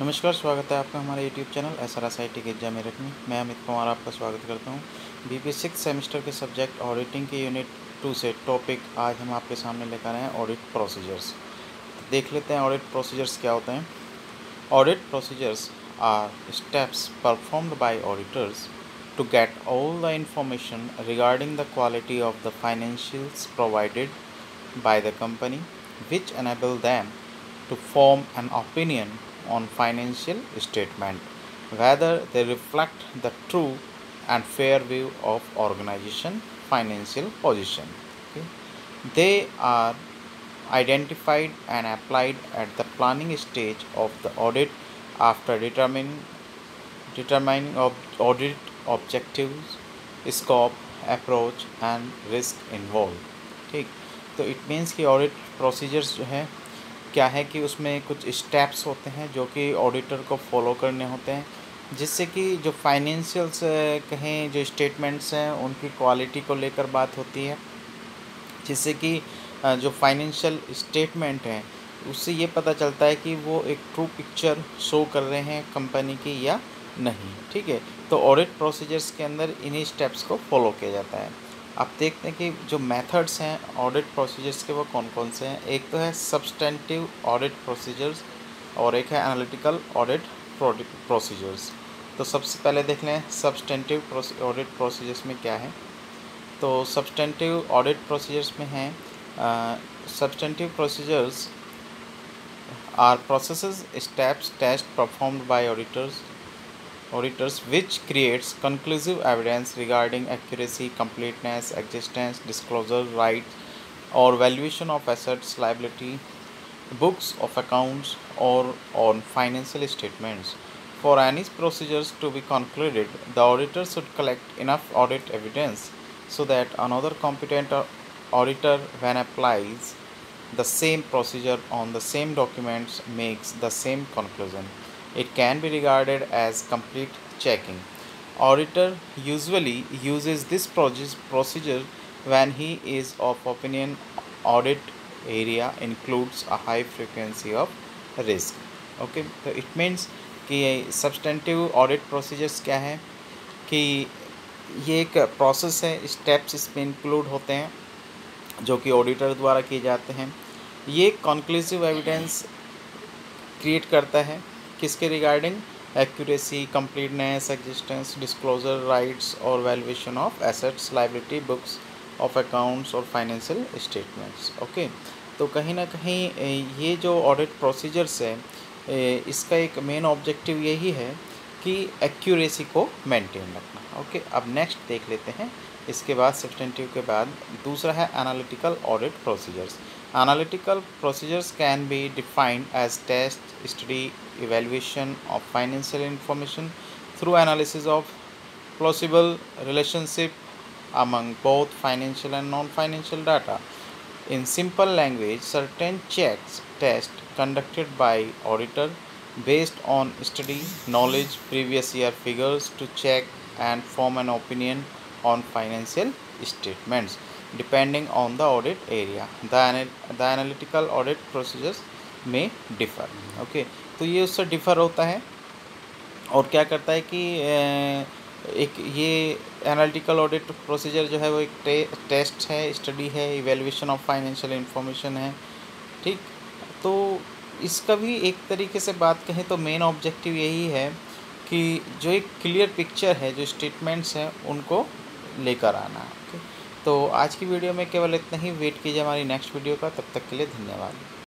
नमस्कार, स्वागत है आपका हमारे यूट्यूब चैनल SRSIT के एग्जाम मेरठ में। मैं अमित कुमार आपका स्वागत करता हूँ। बीपी 6 सेमेस्टर के सब्जेक्ट ऑडिटिंग के यूनिट 2 से टॉपिक आज हम आपके सामने लेकर आए हैं ऑडिट प्रोसीजर्स। तो देख लेते हैं ऑडिट प्रोसीजर्स क्या होते हैं। Audit procedures are steps performed by auditors to get all the information regarding the quality of the financials provided by the company, which enable them to form an opinion on financial statement, whether they reflect the true and fair view of organization financial position. Okay. They are identified and applied at the planning stage of the audit after determining of audit objectives, scope, approach and risk involved. ठीक, तो it means कि audit procedures जो है क्या है कि उसमें कुछ स्टेप्स होते हैं जो कि ऑडिटर को फॉलो करने होते हैं, जिससे कि जो फाइनेंशियल्स कहें जो स्टेटमेंट्स हैं उनकी क्वालिटी को लेकर बात होती है, जिससे कि जो फाइनेंशियल स्टेटमेंट हैं उससे ये पता चलता है कि वो एक ट्रू पिक्चर शो कर रहे हैं कंपनी की या नहीं। ठीक है, तो ऑडिट प्रोसीजर्स के अंदर इन्हीं स्टेप्स को फॉलो किया जाता है। आप देखते हैं कि जो मेथड्स हैं ऑडिट प्रोसीजर्स के वो कौन कौन से हैं। एक तो है सब्सटेंटिव ऑडिट प्रोसीजर्स और एक है एनालिटिकल ऑडिट प्रोसीजर्स। तो सबसे पहले देख लें सब्सटेंटिव ऑडिट प्रोसीजर्स में क्या है। तो सब्सटेंटिव ऑडिट प्रोसीजर्स में हैं substantive procedures are processes steps test performed by auditors which creates conclusive evidence regarding accuracy, completeness, existence, disclosure, rights or valuation of assets, liability, books of accounts or on financial statements. For any procedures to be concluded, the auditor should collect enough audit evidence so that another competent auditor, when applies the same procedure on the same documents, makes the same conclusion. It can be regarded as complete checking. Auditor usually uses this procedure when he is of opinion audit area includes a high frequency of risk. Okay, so it means कि substantive audit procedures क्या है कि ये एक process है, steps इसमें include होते हैं जो कि ऑडिटर द्वारा किए जाते हैं। ये कंक्लूसिव एविडेंस क्रिएट करता है किसके regarding accuracy, completeness, existence, disclosure, rights और valuation of assets, liability, books of accounts और फाइनेंशियल स्टेटमेंट्स। ओके, तो कहीं ना कहीं ये जो ऑडिट प्रोसीजर्स है इसका एक मेन ऑब्जेक्टिव यही है कि एक्यूरेसी को मेंटेन रखना। ओके, अब नेक्स्ट देख लेते हैं। इसके बाद सब्सटेंटिव के बाद दूसरा है analytical audit procedures. Analytical procedures can be defined as test, study, evaluation of financial information through analysis of plausible relationship among both financial and non-financial data. In simple language, certain checks, tests conducted by auditor based on study, knowledge, previous year figures to check and form an opinion on financial statements. Depending on the audit area, the analytical audit procedures may differ. Okay, तो ये उससे differ होता है और क्या करता है कि एक ये एनालिटिकल ऑडिट प्रोसीजर जो है वो एक टेस्ट है, स्टडी है, इवैल्यूएशन ऑफ फाइनेंशियल इंफॉर्मेशन है। ठीक, तो इसका भी एक तरीके से बात कहें तो मेन ऑब्जेक्टिव यही है कि जो एक क्लियर पिक्चर है, जो स्टेटमेंट्स हैं उनको लेकर आना। ओके, तो आज की वीडियो में केवल इतना ही। वेट कीजिए हमारी नेक्स्ट वीडियो का। तब तक के लिए धन्यवाद।